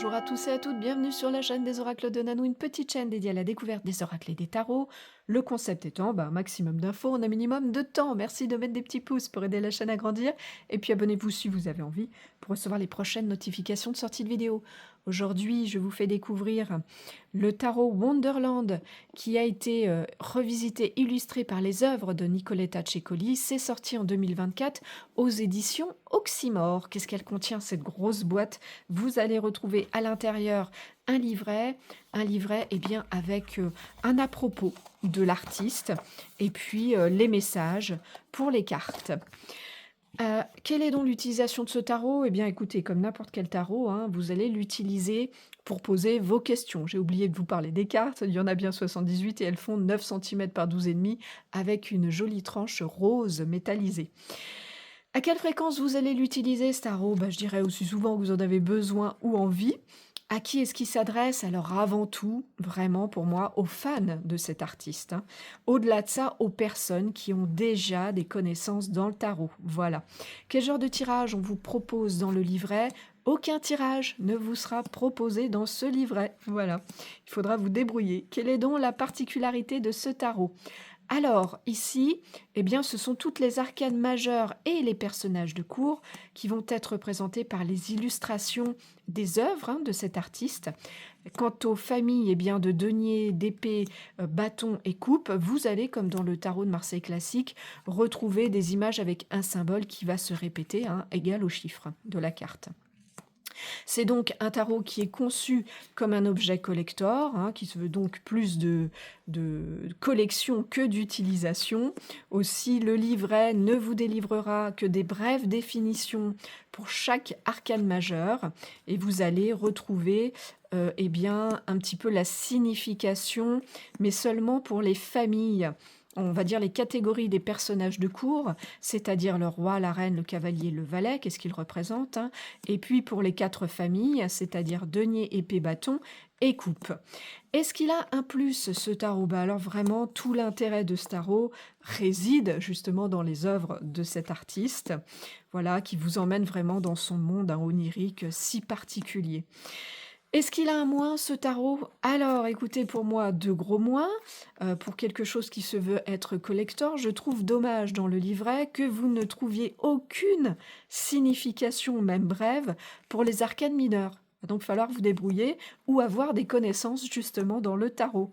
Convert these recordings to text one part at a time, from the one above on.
Bonjour à tous et à toutes, bienvenue sur la chaîne des oracles de Nanou, une petite chaîne dédiée à la découverte des oracles et des tarots. Le concept étant, un maximum d'infos en un minimum de temps. Merci de mettre des petits pouces pour aider la chaîne à grandir. Et puis abonnez-vous si vous avez envie pour recevoir les prochaines notifications de sortie de vidéos. Aujourd'hui, je vous fais découvrir le tarot Wonderland qui a été revisité, illustré par les œuvres de Nicoletta Cecoli. C'est sorti en 2024 aux éditions Oxymore. Qu'est-ce qu'elle contient, cette grosse boîte? Vous allez retrouver à l'intérieur un livret avec un à propos de l'artiste et puis les messages pour les cartes. Quelle est donc l'utilisation de ce tarot? Eh bien, écoutez, comme n'importe quel tarot, hein, vous allez l'utiliser pour poser vos questions. J'ai oublié de vous parler des cartes. Il y en a bien 78 et elles font 9 cm par 12,5 avec une jolie tranche rose métallisée. À quelle fréquence vous allez l'utiliser, ce tarot? Je dirais aussi souvent que vous en avez besoin ou envie. À qui est-ce qu'il s'adresse? Alors avant tout, vraiment pour moi, aux fans de cet artiste, hein. Au-delà de ça, aux personnes qui ont déjà des connaissances dans le tarot. Voilà. Quel genre de tirage on vous propose dans le livret? Aucun tirage ne vous sera proposé dans ce livret. Voilà. Il faudra vous débrouiller. Quelle est donc la particularité de ce tarot? Alors, ici, eh bien, ce sont toutes les arcanes majeures et les personnages de cour qui vont être représentés par les illustrations des œuvres, hein, de cet artiste. Quant aux familles, de deniers, d'épées, bâtons et coupes, vous allez, comme dans le tarot de Marseille classique, retrouver des images avec un symbole qui va se répéter, hein, égal au chiffre de la carte. C'est donc un tarot qui est conçu comme un objet collector, hein, qui se veut donc plus de collection que d'utilisation. Aussi, le livret ne vous délivrera que des brèves définitions pour chaque arcane majeur et vous allez retrouver un petit peu la signification, mais seulement pour les familles. On va dire les catégories des personnages de cour, c'est-à-dire le roi, la reine, le cavalier, le valet, qu'est-ce qu'ils représentent, hein. Et puis pour les 4 familles, c'est-à-dire denier, épée, bâton et coupe. Est-ce qu'il a un plus, ce tarot? Alors vraiment, tout l'intérêt de ce tarot réside justement dans les œuvres de cet artiste, voilà, qui vous emmène vraiment dans son monde, hein, onirique si particulier. Est-ce qu'il a un moins, ce tarot? Alors, écoutez, pour moi, 2 gros moins. Pour quelque chose qui se veut être collector, je trouve dommage dans le livret que vous ne trouviez aucune signification, même brève, pour les arcanes mineures. Il va donc falloir vous débrouiller ou avoir des connaissances justement dans le tarot.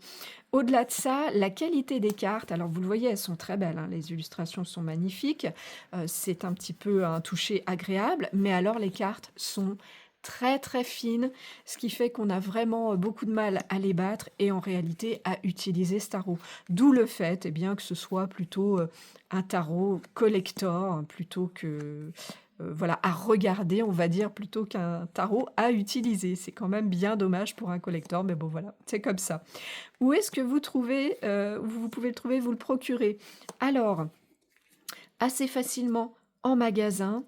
Au-delà de ça, la qualité des cartes, alors vous le voyez, elles sont très belles, hein, les illustrations sont magnifiques, c'est un petit peu un toucher agréable, mais alors les cartes sont très très fines, ce qui fait qu'on a vraiment beaucoup de mal à les battre et en réalité à utiliser ce tarot. D'où le fait que ce soit plutôt un tarot collector, hein, plutôt que voilà, à regarder, on va dire, plutôt qu'un tarot à utiliser. C'est quand même bien dommage pour un collector, mais bon voilà, c'est comme ça. Où est-ce que vous trouvez, vous pouvez le trouver, vous le procurer? Alors, assez facilement en magasin,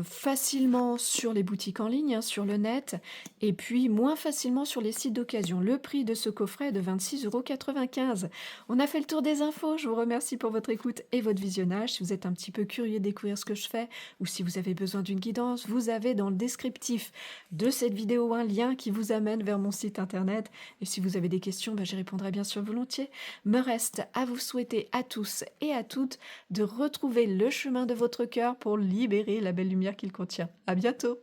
facilement sur les boutiques en ligne, hein, sur le net, et puis moins facilement sur les sites d'occasion. Le prix de ce coffret est de 26,95 €. On a fait le tour des infos, je vous remercie pour votre écoute et votre visionnage. Si vous êtes un petit peu curieux de découvrir ce que je fais, ou si vous avez besoin d'une guidance, vous avez dans le descriptif de cette vidéo un lien qui vous amène vers mon site internet, et si vous avez des questions, j'y répondrai bien sûr volontiers. Me reste à vous souhaiter à tous et à toutes de retrouver le chemin de votre cœur pour libérer la belle lumière qu'il contient. À bientôt!